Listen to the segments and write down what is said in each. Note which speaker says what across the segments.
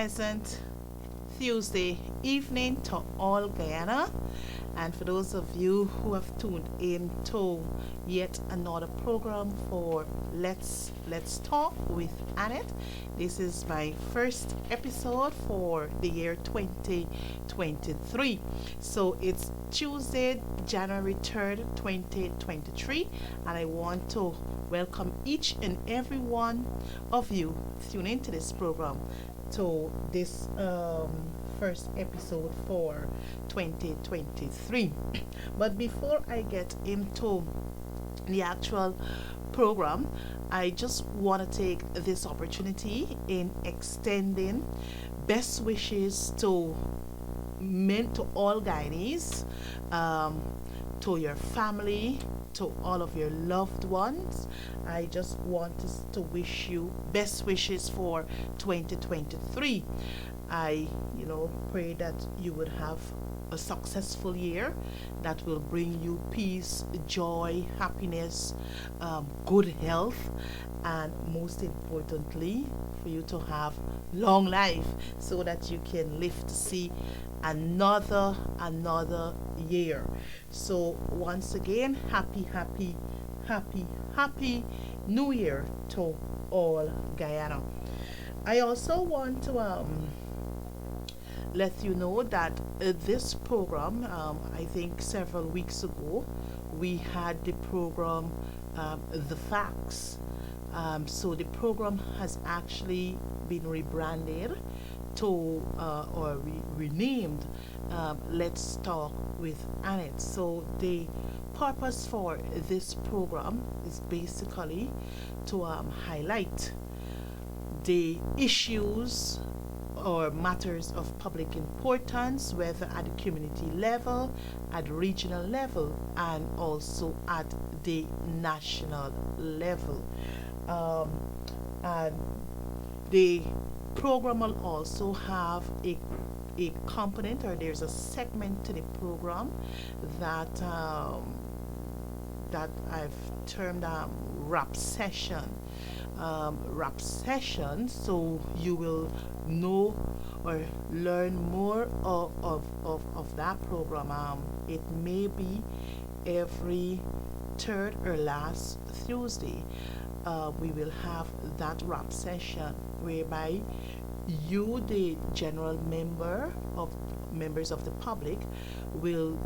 Speaker 1: pleasant Tuesday evening to all Guyana. And for those of you who have tuned in to yet another program for Let's Talk with Annette. This is my first episode for the year 2023. So it's Tuesday, January 3rd, 2023, and I want to welcome each and every one of you tuning into this program to this first episode for 2023. But before I get into the actual program, I just want to take this opportunity in extending best wishes to all Guyanese, um, to your family, to all of your loved ones. I just want to wish you best wishes for 2023. I, pray that you would have a successful year that will bring you peace, joy, happiness, good health, and most importantly, for you to have long life so that you can live to see another year. So once again, happy New Year to all Guyana. I also want to let you know that this program, I think several weeks ago, we had the program The Facts. So the program has actually been rebranded to or renamed Let's Talk with Annette. So the purpose for this program is basically to highlight the issues or matters of public importance, whether at the community level, at regional level, and also at the national level. Um, and the program will also have a component, or there's a segment to the program that that I've termed rap session. Rap session, so you will know or learn more of that program. It may be every third or last Tuesday. We will have that rap session whereby you, the general members of the public, will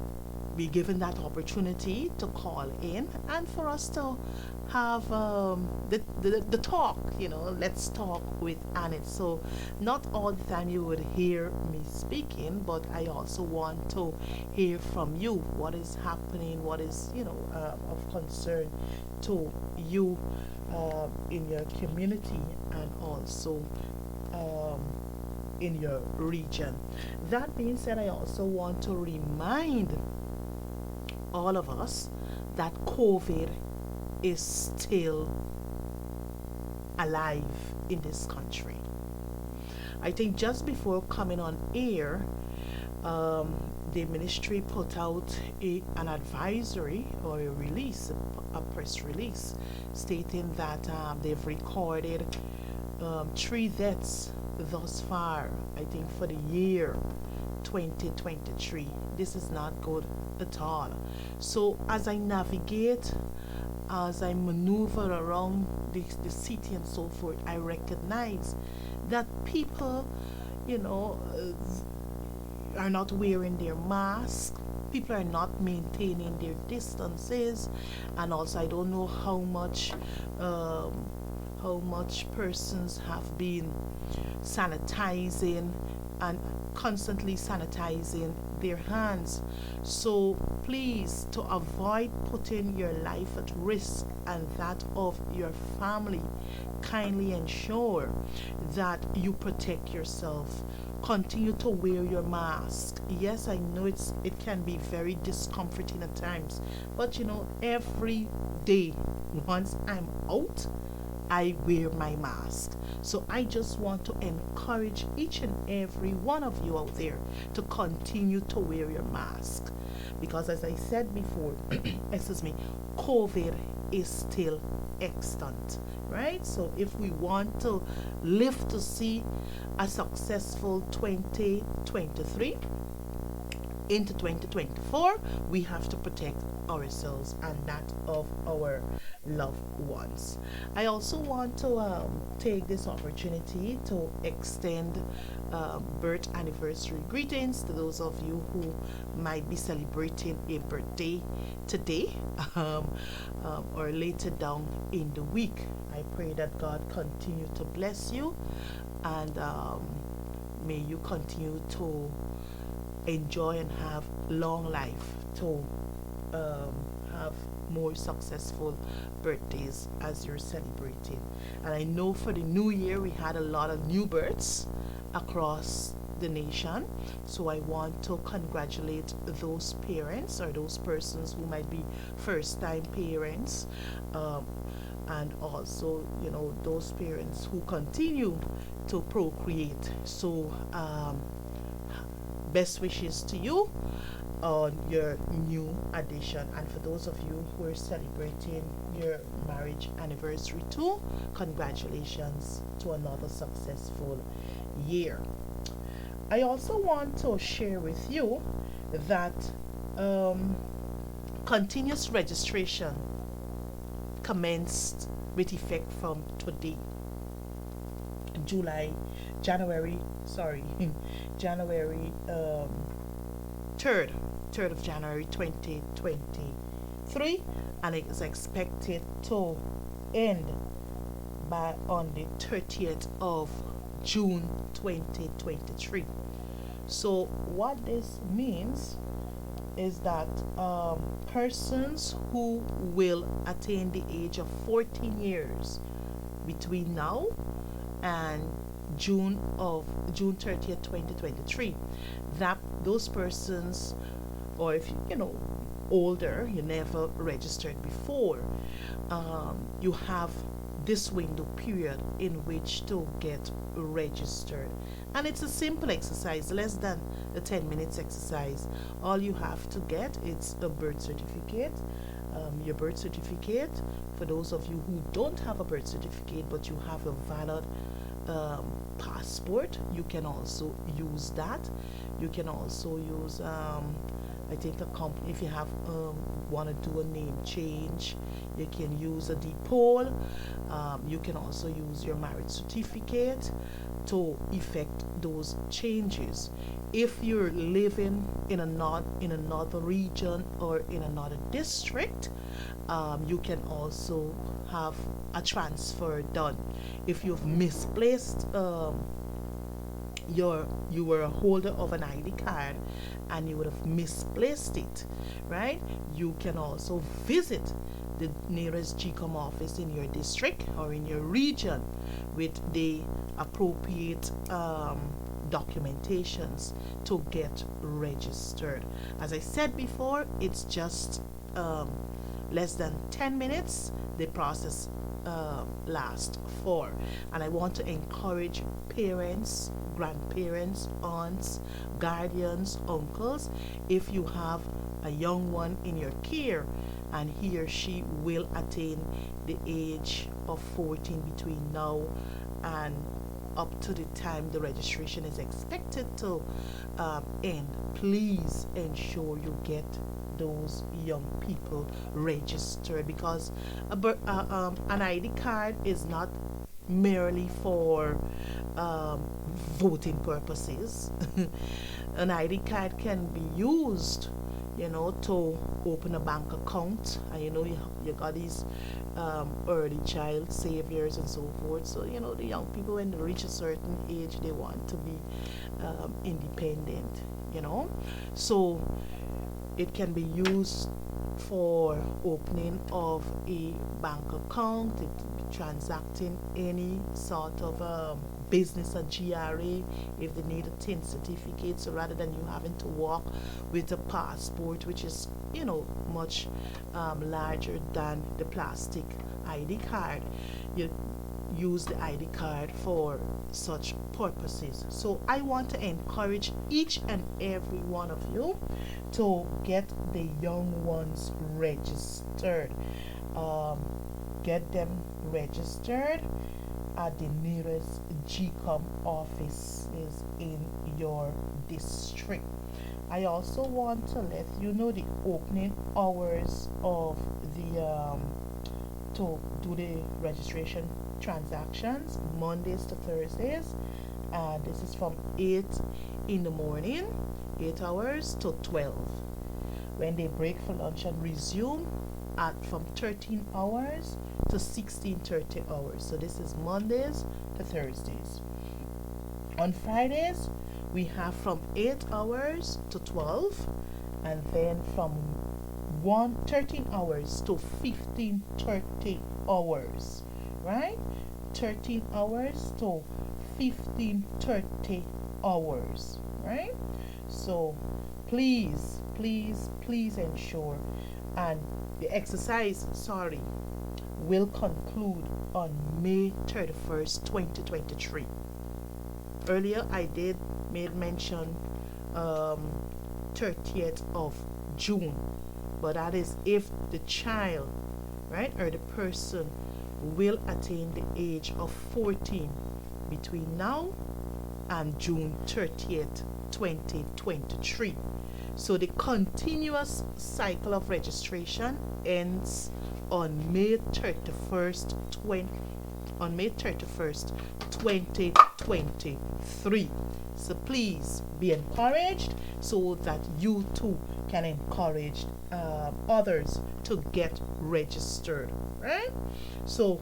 Speaker 1: be given that opportunity to call in and for us to have the talk, let's talk with Annette. So not all the time you would hear me speaking, but I also want to hear from you what is happening, what is, of concern to you in your community and also in your region. That being said, I also want to remind all of us that COVID is still alive in this country. I think just before coming on air, the ministry put out an advisory or a release, a press release, stating that they've recorded 3 deaths thus far, I think, for the year 2023. This is not good at all. So as I navigate, as I maneuver around the city and so forth, I recognize that people, are not wearing their mask. People are not maintaining their distances, and also I don't know how much persons have been sanitizing and constantly sanitizing their hands. So please, to avoid putting your life at risk and that of your family, kindly ensure that you protect yourself. Continue to wear your mask. Yes, I know it can be very discomforting at times, but every day once I'm out, I wear my mask. So I just want to encourage each and every one of you out there to continue to wear your mask. Because as I said before, excuse me, COVID is still extent, right? So if we want to live to see a successful 2023 into 2024, we have to protect ourselves and that of our loved ones. I also want to take this opportunity to extend birth anniversary greetings to those of you who might be celebrating a birthday today, um, or later down in the week. I pray that God continue to bless you, and may you continue to enjoy and have long life, to have more successful birthdays as you're celebrating. And I know for the new year we had a lot of new births across the nation. So I want to congratulate those parents or those persons who might be first time parents, um, and also, those parents who continue to procreate. So best wishes to you on your new addition. And for those of you who are celebrating your marriage anniversary too, congratulations to another successful year. I also want to share with you that continuous registration commenced with effect from today, July, January, sorry, January 3rd, 3rd of January 2023, and it is expected to end by on the 30th of June 2023. So what this means is that persons who will attain the age of 14 years between now and June 30th 2023, that those persons, or if older, you never registered before, you have this window period in which to get registered. And it's a simple exercise, less than a 10 minutes exercise. All you have to get is a birth certificate. Your birth certificate, for those of you who don't have a birth certificate but you have a valid passport, you can also use that. You can also use I think a company, if you have want to do a name change, you can use a DPOL. You can also use your marriage certificate to effect those changes. If you're living in another region or in another district, you can also have a transfer done. If you've misplaced you were a holder of an ID card and you would have misplaced it, right? You can also visit the nearest GCOM office in your district or in your region with the appropriate documentations to get registered. As I said before, it's just less than 10 minutes. The process lasts for, and I want to encourage parents, grandparents, aunts, guardians, uncles, if you have a young one in your care and he or she will attain the age of 14 between now and up to the time the registration is expected to end, please ensure you get those young people registered, because an ID card is not merely for voting purposes. An ID card can be used, to open a bank account. And you got these early child saviors and so forth. So the young people, when they reach a certain age, they want to be independent. So it can be used for opening of a bank account, transacting any sort of business at GRA if they need a TIN certificate. So rather than you having to walk with a passport, which is much larger than the plastic ID card, you use the ID card for such purposes. So I want to encourage each and every one of you to get the young ones registered. get them registered at the nearest GCOM offices in your district. I also want to let you know the opening hours of the to do the registration transactions, Mondays to Thursdays. This is from 8 in the morning, 8 hours to 12. When they break for lunch and resume at from 13 hours to 16:30 hours. So this is Mondays to Thursdays. On Fridays, we have from 8 hours to 12, and then from 13 hours to 15:30 hours, right? 13 hours to 15:30 hours, right? So please ensure, and the exercise, will conclude on May 31st, 2023. Earlier I did made mention 30th of June, but that is if the child, right, or the person will attain the age of 14 between now and June 30th, 2023. So the continuous cycle of registration ends on May 31st, 2023. So please be encouraged so that you too can encourage others to get registered, right? So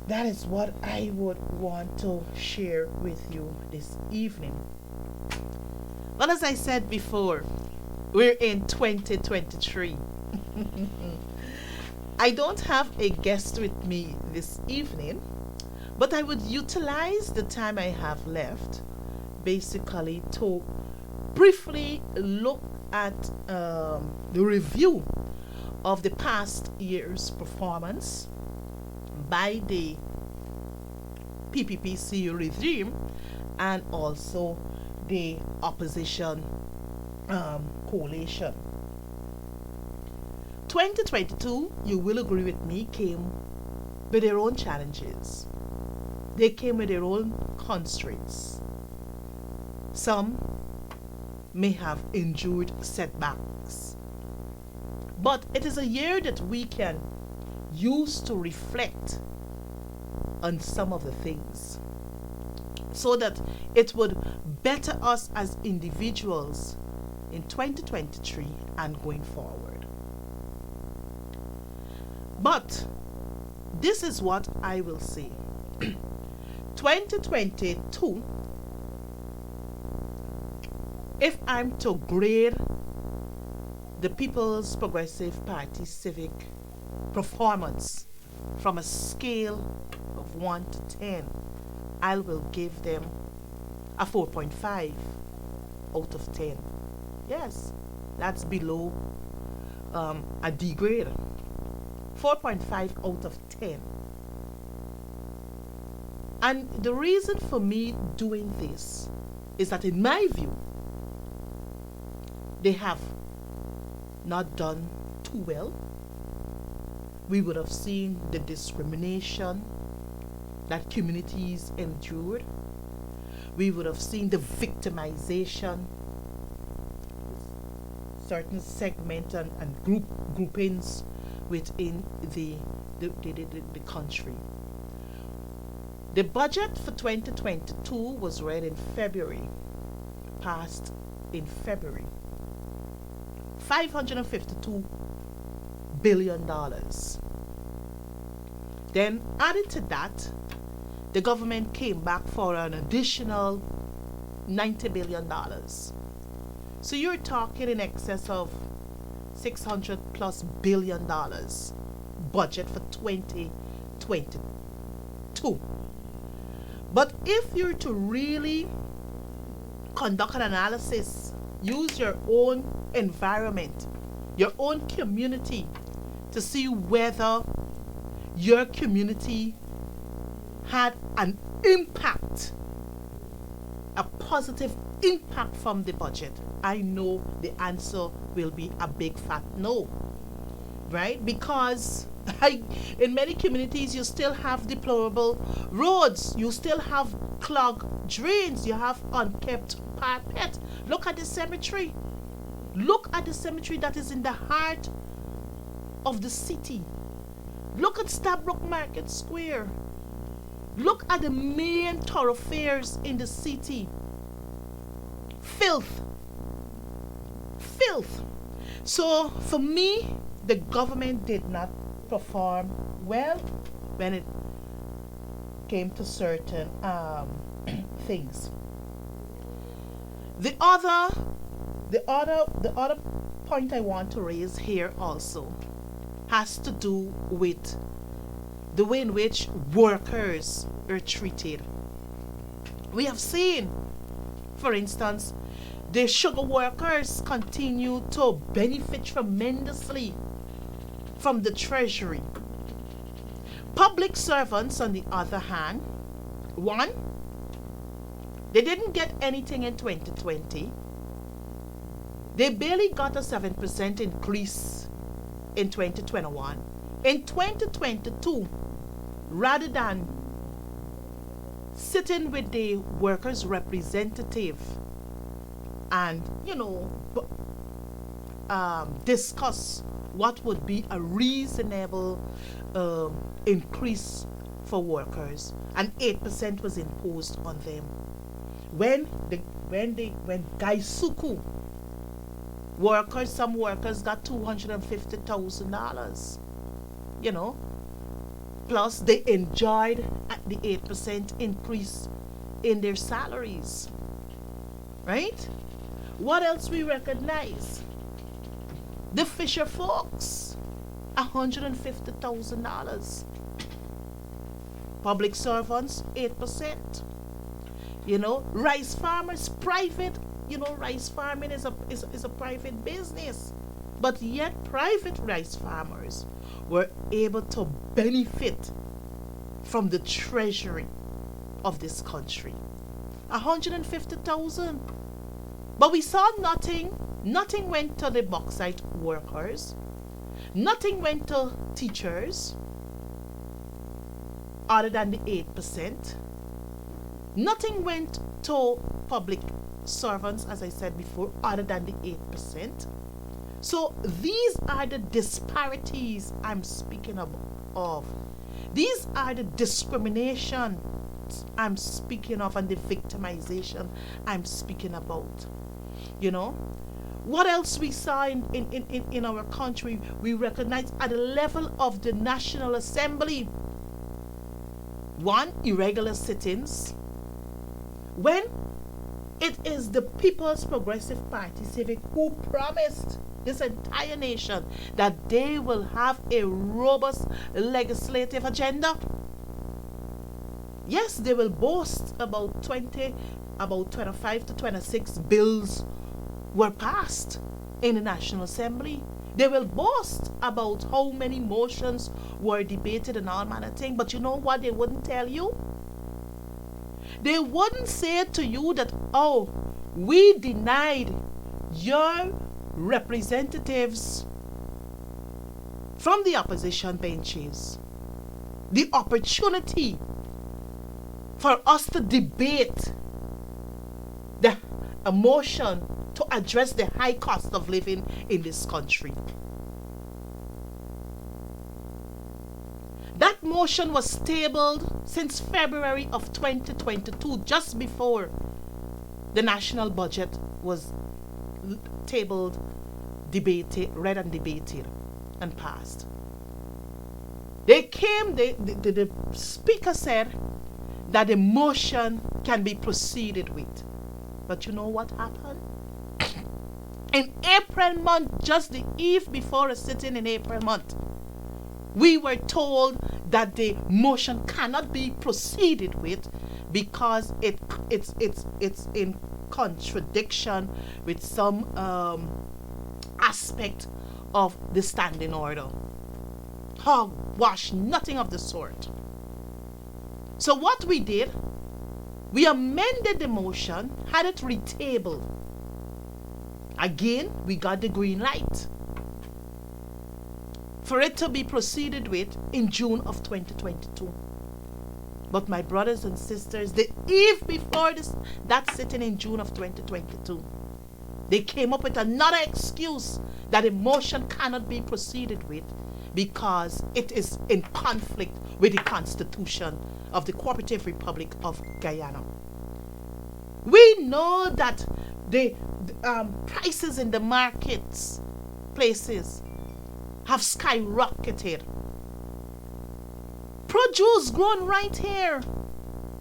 Speaker 1: that is what I would want to share with you this evening. Well, as I said before, we're in 2023. I don't have a guest with me this evening, but I would utilize the time I have left basically to briefly look at the review of the past year's performance by the PPPC regime and also the opposition coalition. 2022, you will agree with me, came with their own challenges. They came with their own constraints. Some may have endured setbacks. But it is a year that we can use to reflect on some of the things so that it would better us as individuals in 2023 and going forward. But this is what I will say. 2022, if I'm to grade the People's Progressive Party civic performance from a scale of 1 to 10, I will give them a 4.5 out of 10. Yes, that's below a D grade. 4.5 out of 10. And the reason for me doing this is that in my view, they have not done too well. We would have seen the discrimination that communities endured. We would have seen the victimization, certain segments and groupings within the country. The budget for 2022 was read in February, passed in February. $552 billion. Then added to that, the government came back for an additional $90 billion. So you're talking in excess of $600+ billion budget for 2022. But if you're to really conduct an analysis, use your own environment, your own community, to see whether your community had an impact, a positive impact from the budget, I know the answer will be a big fat no, right? Because In many communities, you still have deplorable roads. You still have clogged drains. You have unkept parapet. Look at the cemetery. Look at the cemetery that is in the heart of the city. Look at Stabrook Market Square. Look at the main thoroughfares in the city. Filth. Filth. So for me, the government did not perform well when it came to certain things. The other point I want to raise here also has to do with the way in which workers are treated. We have seen, for instance, the sugar workers continue to benefit tremendously from the treasury. Public servants, on the other hand, one, they didn't get anything in 2020. They barely got a 7% increase in 2021. In 2022, rather than sitting with the workers' representative and, discuss what would be a reasonable increase for workers, and 8% was imposed on them. When Gaisuku workers, some workers got $250,000, plus they enjoyed the 8% increase in their salaries, right? What else we recognize? The fisher folks, $150,000. Public servants, 8%. Rice farmers, private. Rice farming is a private business, but yet private rice farmers were able to benefit from the treasury of this country. 150,000. But we saw nothing. Nothing went to the bauxite workers. Nothing went to teachers other than the 8%. Nothing went to public servants, as I said before, other than the 8%. So these are the disparities I'm speaking of. These are the discrimination I'm speaking of and the victimization I'm speaking about. What else we saw in our country? We recognize at the level of the National Assembly, one, irregular sit-ins. When it is the People's Progressive Party, Civic, who promised this entire nation that they will have a robust legislative agenda. Yes, they will boast about 25 to 26 bills were passed in the National Assembly. They will boast about how many motions were debated and all manner of things. But you know what they wouldn't tell you? They wouldn't say to you that, we denied your representatives from the opposition benches the opportunity for us to debate a motion to address the high cost of living in this country. That motion was tabled since February of 2022, just before the national budget was tabled, debated, read and debated, and passed. The speaker said that the motion can be proceeded with. But you know what happened? In April month, just the eve before a sitting in April month, we were told that the motion cannot be proceeded with because it's in contradiction with some aspect of the standing order. Hogwash, nothing of the sort. So what we did, we amended the motion, had it retabled. Again, we got the green light for it to be proceeded with in June of 2022. But my brothers and sisters, the eve before that sitting in June of 2022, they came up with another excuse that a motion cannot be proceeded with because it is in conflict with the Constitution of the Cooperative Republic of Guyana. We know that the prices in the markets places have skyrocketed. Produce grown right here.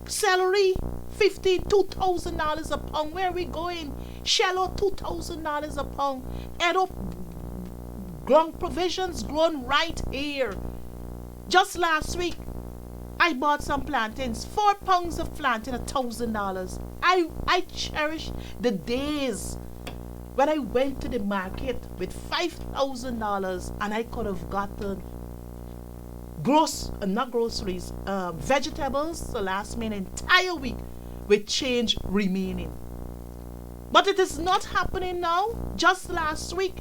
Speaker 1: Celery, $52,000 a pound. Where are we going? Shallow, $2,000 a pound. Edo grown provisions grown right here. Just last week, I bought some plantains. 4 pounds of plantain, $1,000. I cherish the days when I went to the market with $5,000 and I could have gotten vegetables to last me an entire week with change remaining. But it is not happening now. Just last week,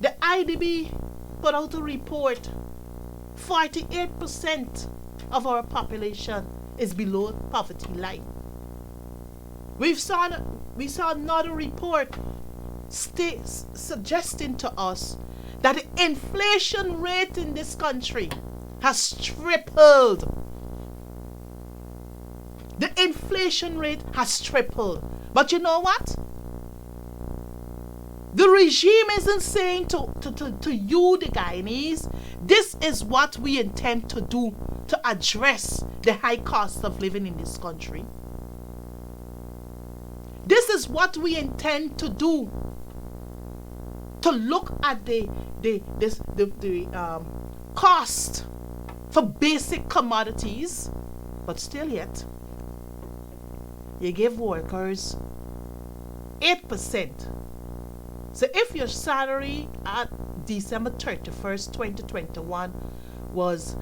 Speaker 1: the IDB put out a report. 48% of our population is below poverty line. We saw another report suggesting to us that the inflation rate in this country has tripled. The inflation rate has tripled. But you know what? The regime isn't saying to you, the Guyanese, this is what we intend to do to address the high cost of living in this country. This is what we intend to do to look at the cost for basic commodities, but still yet you give workers 8%. So if your salary at December 31st, 2021 was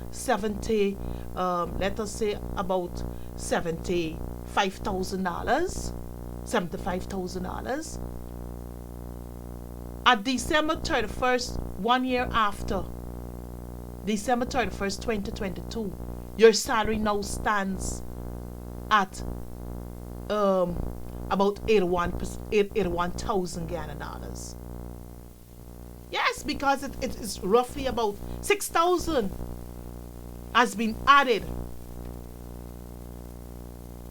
Speaker 1: let us say about $75,000, at December 31st, 1 year after, December 31st, 2022, your salary now stands at about 81,000 Ghana dollars. Yes, because it is roughly about 6,000 has been added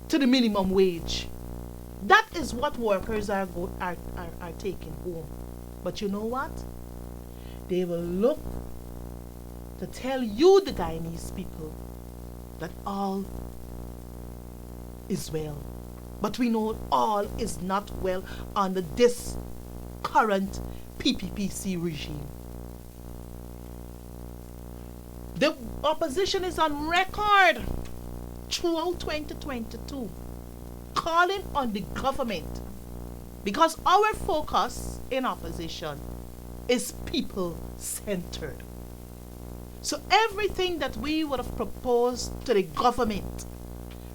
Speaker 1: to the minimum wage. That is what workers are taking home. But you know what? They will look to tell you, the Guyanese people, that all is well. But we know all is not well under this current PPPC regime. The opposition is on record throughout 2022 calling on the government, because our focus in opposition is people-centered. So everything that we would have proposed to the government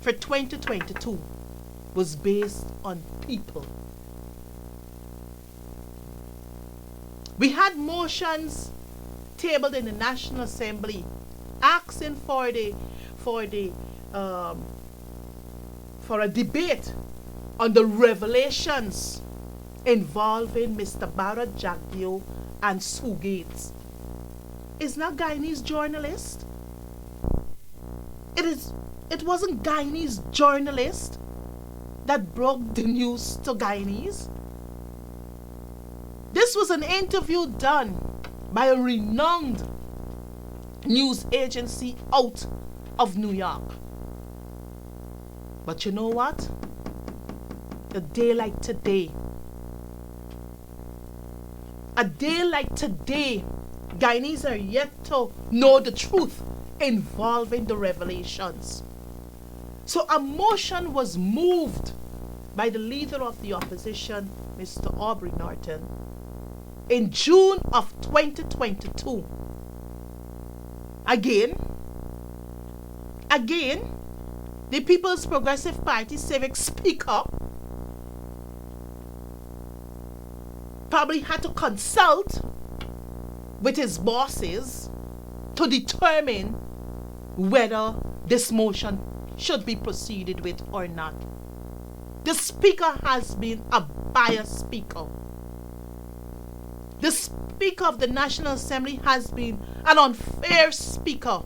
Speaker 1: for 2022 was based on people. We had motions tabled in the National Assembly asking for a debate on the revelations involving Mr. Barrett Jagdeo and Sue Gates. Is not Guyanese journalist? It wasn't Guyanese journalist that broke the news to Guyanese. This was an interview done by a renowned news agency out of New York. But you know what? A day like today, Guyanese are yet to know the truth involving the revelations. So a motion was moved by the leader of the opposition, Mr. Aubrey Norton, in June of 2022. Again, the People's Progressive Party Civic Speaker probably had to consult with his bosses to determine whether this motion should be proceeded with or not. The speaker has been a biased speaker. The Speaker of the National Assembly has been an unfair speaker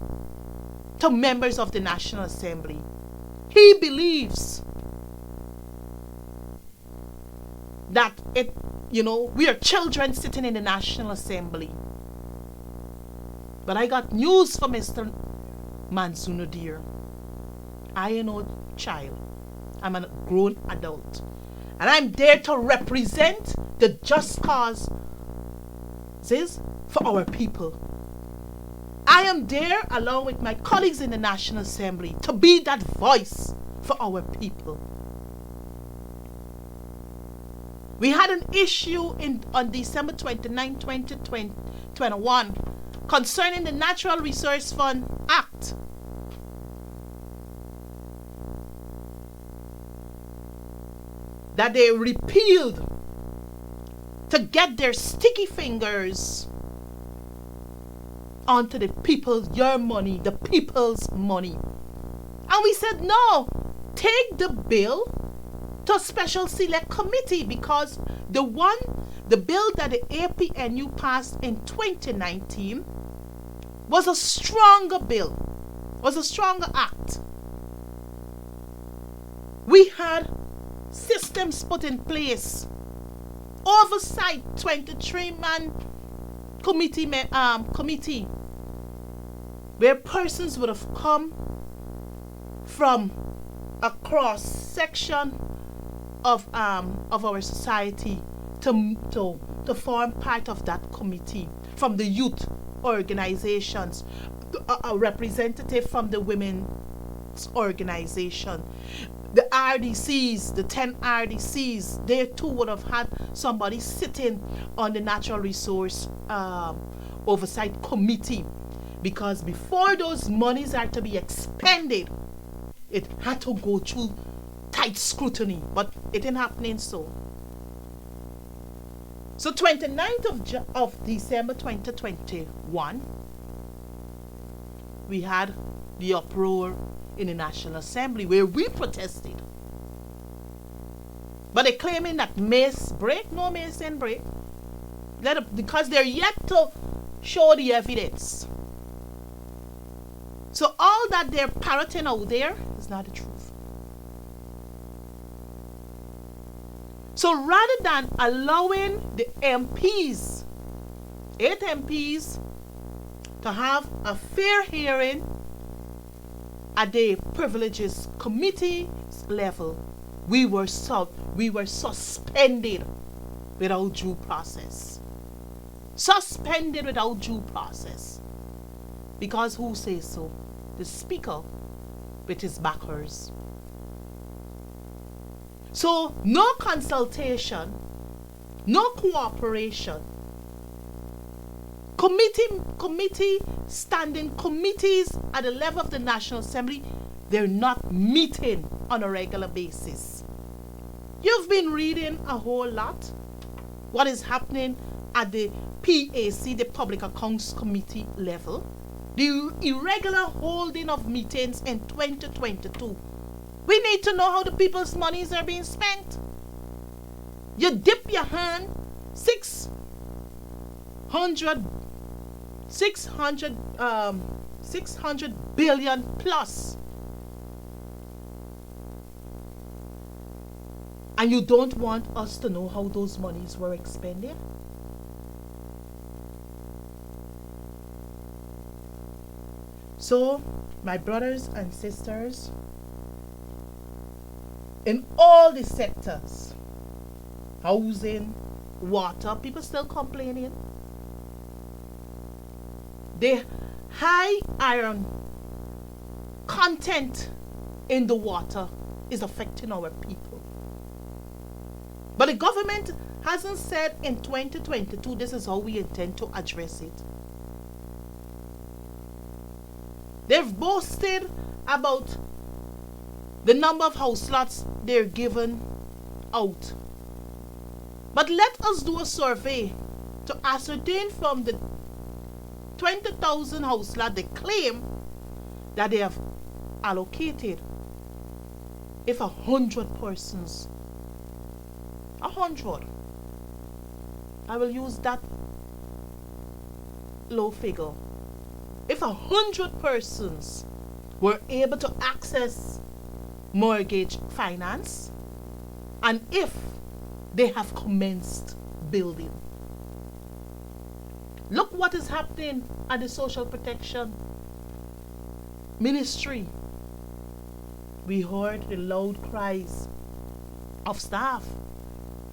Speaker 1: to members of the National Assembly. He believes that we are children sitting in the National Assembly. But I got news for Mr. Mansour dear. I am no child. I'm a grown adult. And I'm there to represent the just cause for our people. I am there along with my colleagues in the National Assembly to be that voice for our people. We had an issue on December 29, 2021 concerning the Natural Resource Fund Act. That they repealed to get their sticky fingers onto the people's, your money, the people's money. And we said, no, take the bill to a special select committee, because the bill that the APNU passed in 2019 was a stronger bill, was a stronger act. We had systems put in place, oversight, 23-man committee where persons would have come from a cross section of our society to form part of that committee, from the youth organizations, a representative from the women's organization, the RDCs, the 10 RDCs, they too would have had somebody sitting on the Natural Resource Oversight Committee, because before those monies are to be expended, it had to go through tight scrutiny, but it ain't happening so. So 29th of December 2021, we had the uproar in the National Assembly where we protested. But they're claiming that Mace break, no Mace ain't break. Because they're yet to show the evidence. So all that they're parroting out there is not the truth. So rather than allowing the MPs, 8 MPs, to have a fair hearing at the Privileges Committee level, we were suspended without due process. Suspended without due process. Because who says so? The Speaker with his backers. So no consultation, no cooperation. Committee standing committees at the level of the National Assembly, they're not meeting on a regular basis. You've been reading a whole lot what is happening at the PAC, the Public Accounts Committee level. The irregular holding of meetings in 2022. We need to know how the people's monies are being spent. You dip your hand, 600 billion plus. And you don't want us to know how those monies were expended? So, my brothers and sisters, in all the sectors, housing, water, people still complaining. The high iron content in the water is affecting our people. But the government hasn't said in 2022 this is how we intend to address it. They've boasted about the number of house lots they're given out. But let us do a survey to ascertain from the 20,000 house lot they claim that they have allocated. If 100 persons, 100, I will use that low figure. If 100 persons were able to access mortgage finance, and if they have commenced building, look what is happening at the Social Protection Ministry. We heard the loud cries of staff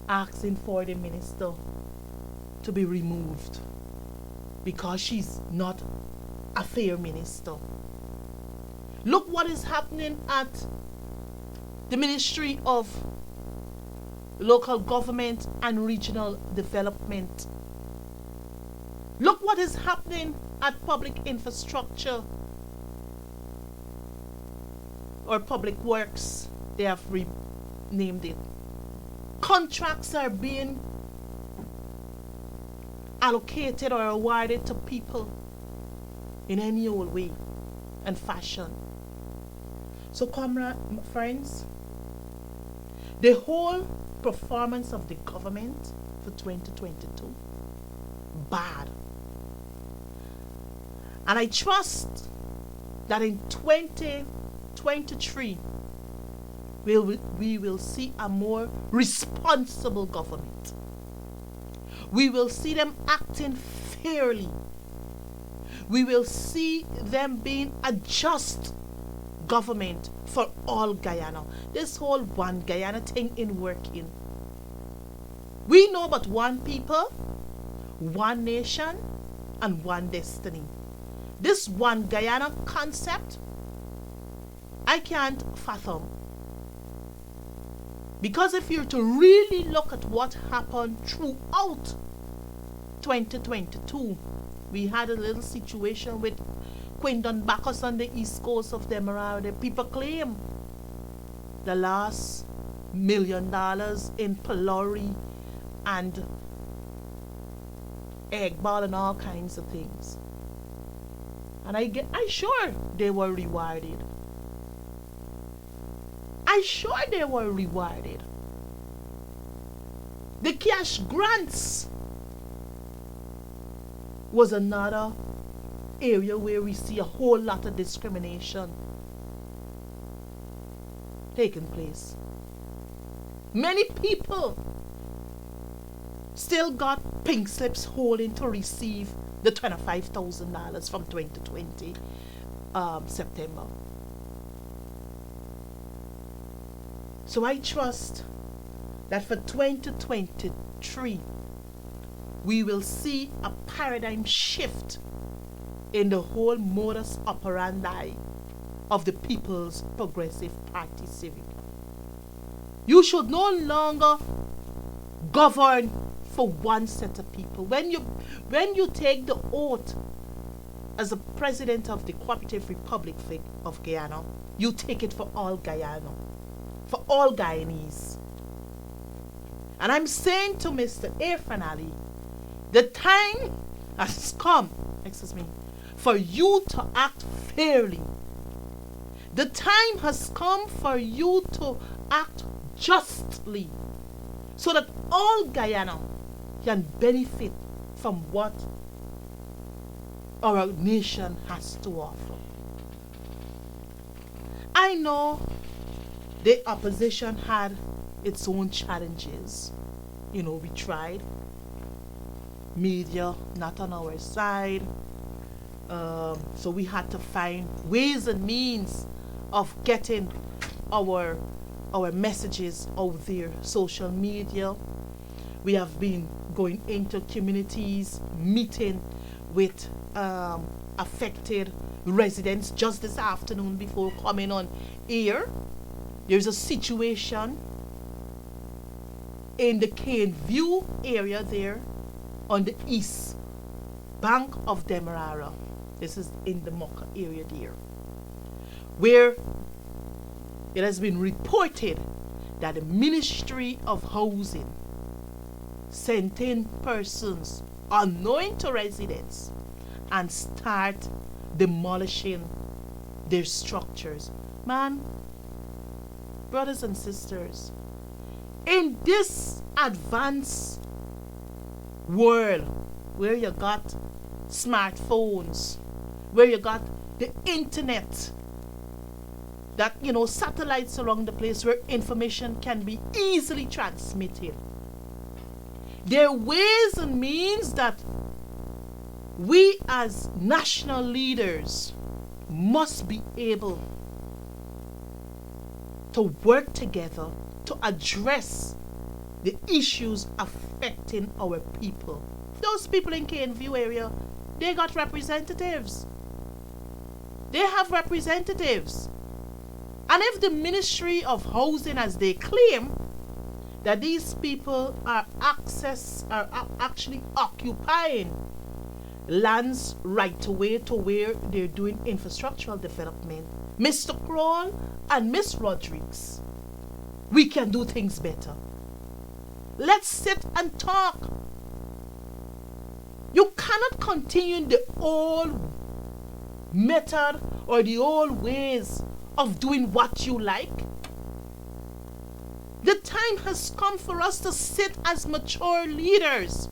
Speaker 1: asking for the minister to be removed because she's not a fair minister. Look what is happening at the Ministry of Local Government and Regional Development. Look what is happening at Public Infrastructure or Public Works. They have renamed it. Contracts are being allocated or awarded to people in any old way and fashion. So, comrade, friends, the whole performance of the government for 2022, bad. And I trust that in 2023, we will see a more responsible government. We will see them acting fairly. We will see them being a just government for all Guyana. This whole one Guyana thing in working. We know but one people, one nation, and one destiny. This one Guyana concept, I can't fathom. Because if you're to really look at what happened throughout 2022, we had a little situation with Quindon Bacchus on the east coast of Demerara. The people claim the last $1 million in pylori and egg ball and all kinds of things. And I sure they were rewarded. I sure they were rewarded. The cash grants was another area where we see a whole lot of discrimination taking place. Many people still got pink slips holding to receive the $25,000 from 2020 September. So I trust that for 2023, we will see a paradigm shift in the whole modus operandi of the People's Progressive Party Civic. You should no longer govern for one set of people. When you take the oath as a president of the Cooperative Republic of Guyana, you take it for all Guyana, for all Guyanese. And I'm saying to Mr. Irfaan Ali, the time has come, for you to act fairly. The time has come for you to act justly so that all Guyana can benefit from what our nation has to offer. I know the opposition had its own challenges. We tried. Media not on our side. So we had to find ways and means of getting our messages out there. Social media. We have been going into communities, meeting with affected residents. Just this afternoon before coming on air, there's a situation in the Cane View area there on the east bank of Demerara. This is in the Mocha area there, where it has been reported that the Ministry of Housing sent in persons unknown to residents and start demolishing their structures. Man, brothers and sisters, in this advanced world where you got smartphones, where you got the internet, that satellites around the place where information can be easily transmitted, there are ways and means that we as national leaders must be able to work together to address the issues affecting our people. Those people in Caneview area, they got representatives. They have representatives. And if the Ministry of Housing, as they claim, that these people are actually occupying lands right away to where they're doing infrastructural development, Mr. Kroll and Miss Rodriguez, we can do things better. Let's sit and talk. You cannot continue the old method or the old ways of doing what you like. The time has come for us to sit as mature leaders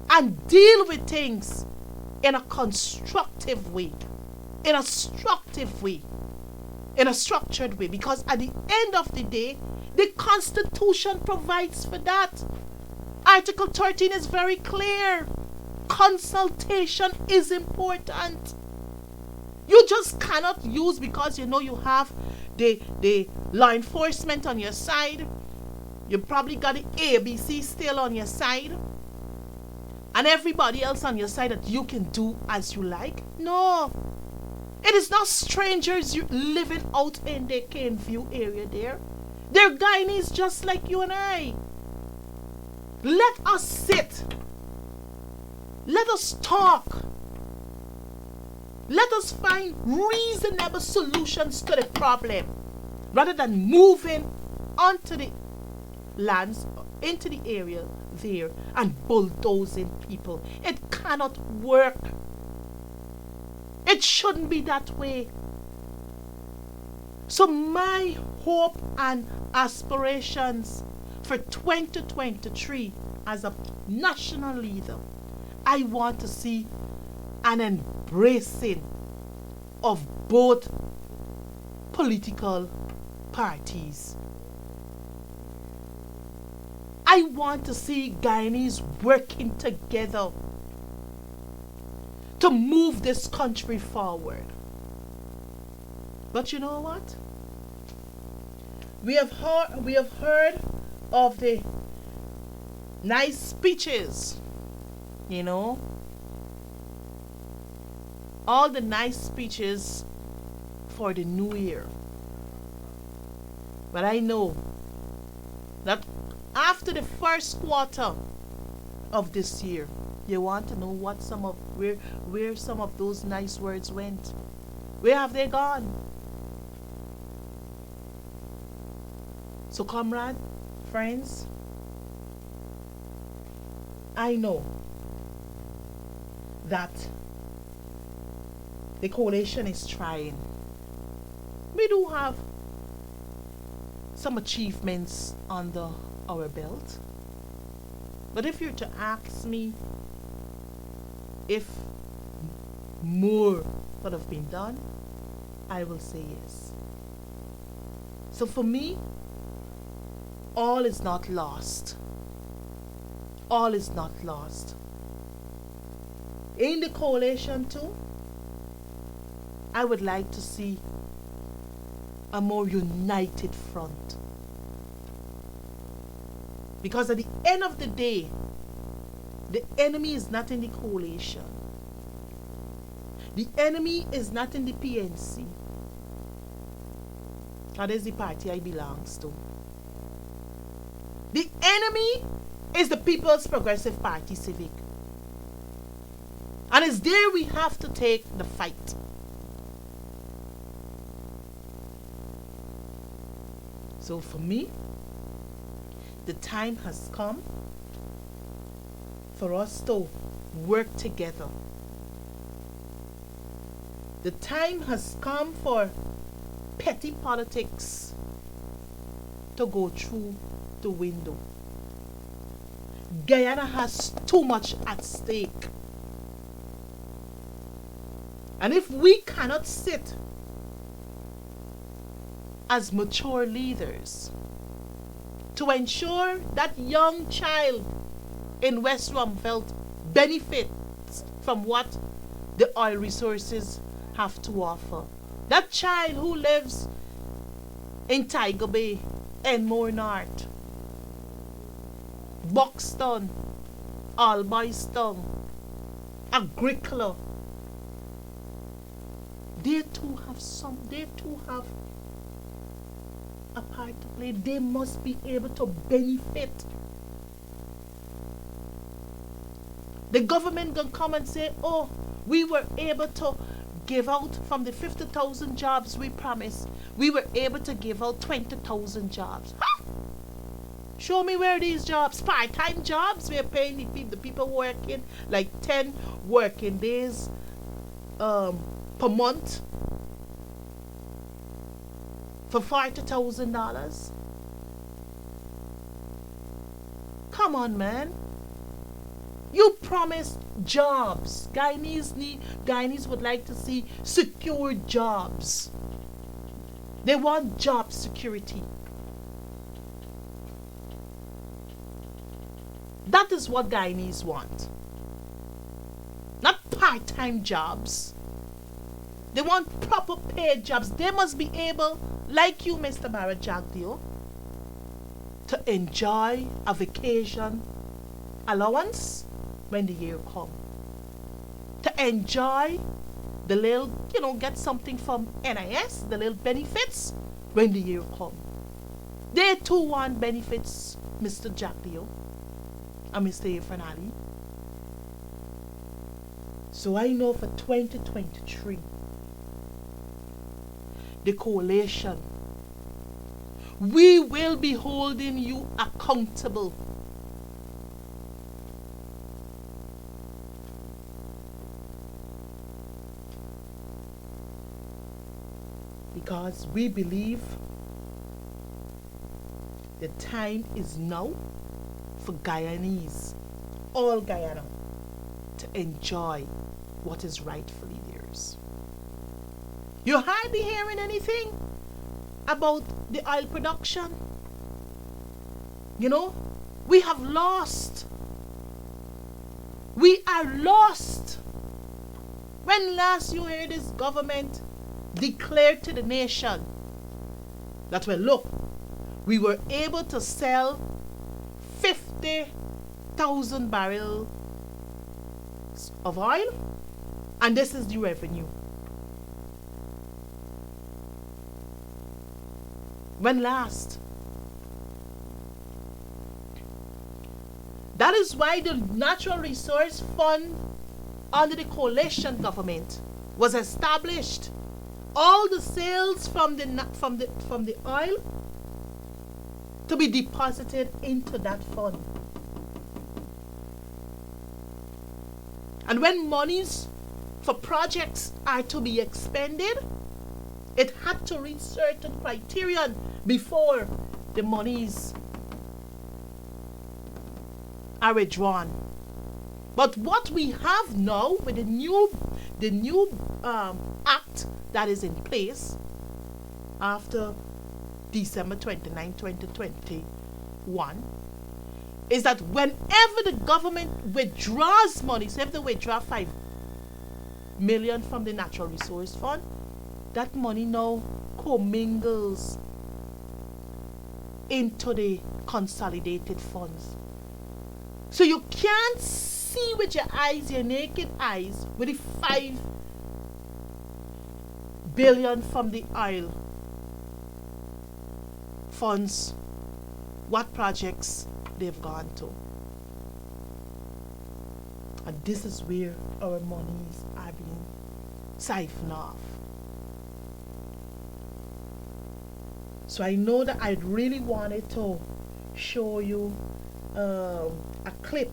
Speaker 1: and deal with things in a constructive way, in a structured way, because at the end of the day, the Constitution provides for that. Article 13 is very clear. Consultation is important. You just cannot use, because you have the law enforcement on your side. You probably got the ABC still on your side, and everybody else on your side, that you can do as you like. No. It is not strangers living out in the Caneview area there. They're Guyanese just like you and I. Let us sit. Let us talk. Let us find reasonable solutions to the problem, rather than moving onto the lands, into the area there, and bulldozing people. It cannot work. It shouldn't be that way. So my hope and aspirations for 2023 as a national leader, I want to see an embracing of both political parties. I want to see Guyanese working together to move this country forward. But you know what? We have heard of the nice speeches, all the nice speeches for the new year. But I know that after the first quarter of this year, you want to know what where some of those nice words went. Where have they gone? So, comrade, friends, I know that the coalition is trying. We do have some achievements under our belt. But if you're to ask me if more could have been done, I will say yes. So for me, all is not lost. All is not lost. In the coalition too, I would like to see a more united front. Because at the end of the day, the enemy is not in the coalition. The enemy is not in the PNC. That is the party I belong to. The enemy is the People's Progressive Party Civic. And it's there we have to take the fight. So for me, the time has come for us to work together The time has come for petty politics to go through the window. Guyana has too much at stake. And if we cannot sit as mature leaders to ensure that young child in West Ruimveldt benefits from what the oil resources have to offer, that child who lives in Tiger Bay, Enmore North, Buxton, Alboyston, Agricola, they too have a part to play. They must be able to benefit. The government gonna come and say, oh, we were able to give out from the 50,000 jobs we promised, we were able to give out 20,000 jobs. Huh? Show me where these jobs, part-time jobs, we're paying the people working like 10 working days per month for $40,000. Come on, man. You promised jobs. Guyanese would like to see secure jobs. They want job security. That is what Guyanese want. Not part-time jobs. They want proper paid jobs. They must be able, like you, Mr. Barra Jagdeo, to enjoy a vacation allowance when the year comes. To enjoy the little, get something from NIS, the little benefits when the year comes. They too want benefits, Mr. Jagdeo and Mr. Ifranali. So I know for 2023, the coalition, we will be holding you accountable. Because we believe the time is now for Guyanese, all Guyana, to enjoy what is rightfully theirs. You're hardly hearing anything about the oil production. We have lost. We are lost. When last you heard this government declared to the nation that, well, look, we were able to sell 50,000 barrels of oil, and this is the revenue. When last? That is why the Natural Resource Fund under the coalition government was established. All the sales from the oil to be deposited into that fund. And when monies for projects are to be expended, it had to reach certain criterion before the monies are withdrawn. But what we have now with the new act that is in place after December 29, 2021, is that whenever the government withdraws money, so if they withdraw 5 million from the Natural Resource Fund, that money now commingles into the consolidated funds. So you can't see with your eyes, your naked eyes, with the 5 billion from the oil funds, what projects they've gone to. And this is where our monies are being siphoned off. So I know that I really wanted to show you a clip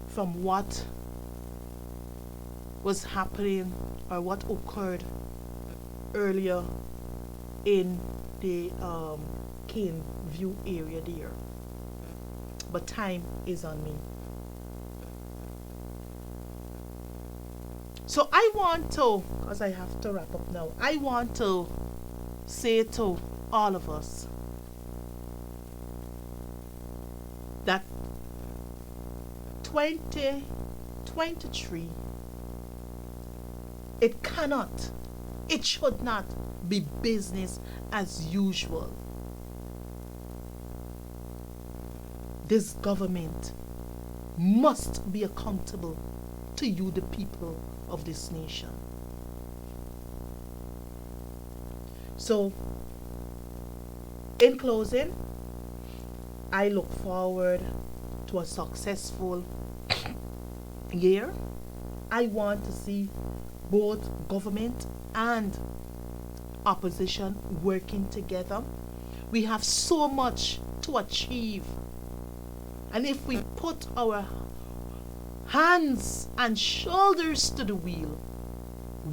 Speaker 1: from what was happening or what occurred earlier in the Cane View area there. But time is on me. So I want to, because I have to wrap up now, I want to say to all of us that 2023, it cannot, it should not be business as usual. This government must be accountable to you, the people of this nation. So, in closing, I look forward to a successful year. I want to see both government and opposition working together. We have so much to achieve. And if we put our hands and shoulders to the wheel,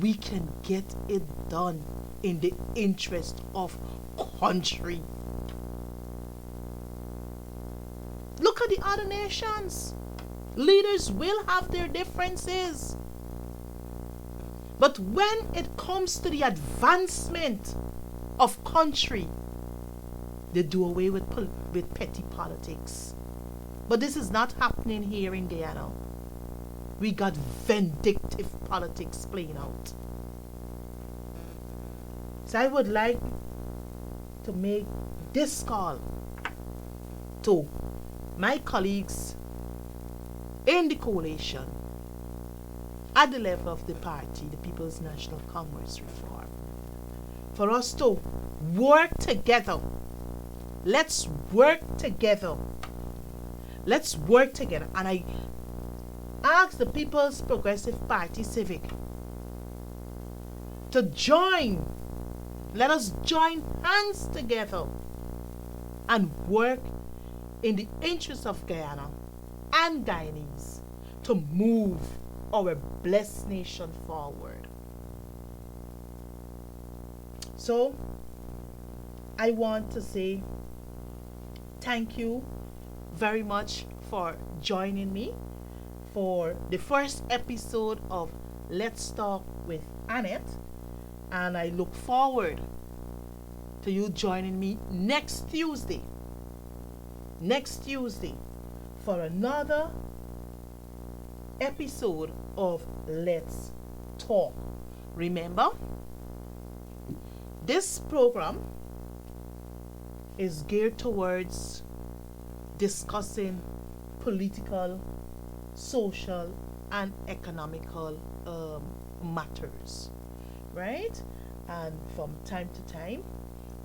Speaker 1: we can get it done in the interest of country. Look at the other nations. Leaders will have their differences. But when it comes to the advancement of country, they do away with petty politics. But this is not happening here in Guyana. We got vindictive politics playing out. So I would like to make this call to my colleagues in the coalition at the level of the party, the People's National Congress Reform, for us to work together. Let's work together. Let's work together. And I ask the People's Progressive Party Civic to join. Let us join hands together and work in the interest of Guyana and Guyanese to move our blessed nation forward. So, I want to say thank you very much for joining me for the first episode of Let's Talk with Annette. And I look forward to you joining me next Tuesday for another episode of Let's Talk. Remember, this program is geared towards discussing political, social, and economical matters, right? And from time to time,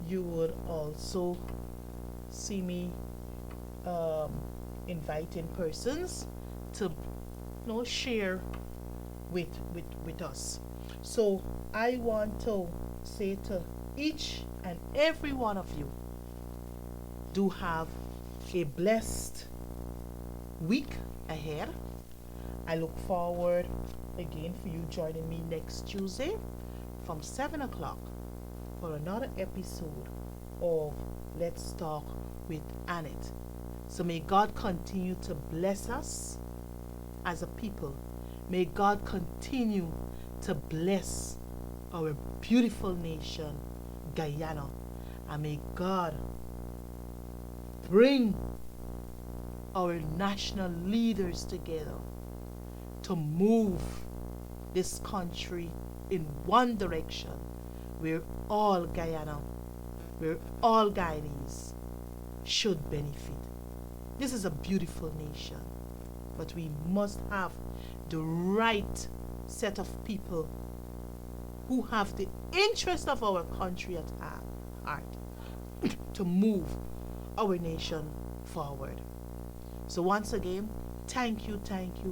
Speaker 1: you would also see me inviting persons to share with us. So I want to say to each and every one of you, do have a blessed week ahead. I look forward again for you joining me next Tuesday from 7 o'clock for another episode of Let's Talk with Annette. So may God continue to bless us as a people. May God continue to bless our beautiful nation, Guyana. And may God bring our national leaders together to move this country in one direction where all Guyana, where all Guyanese should benefit. This is a beautiful nation, but we must have the right set of people who have the interest of our country at heart to move our nation forward. So once again, thank you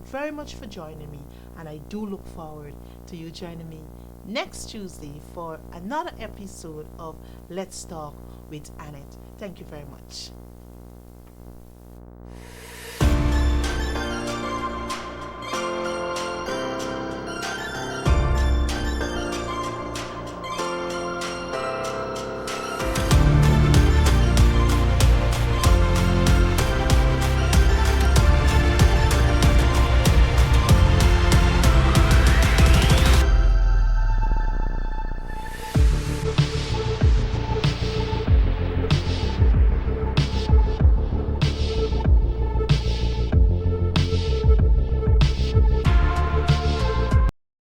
Speaker 1: very much for joining me, and I do look forward to you joining me next Tuesday for another episode of Let's Talk with Annette. Thank you very much.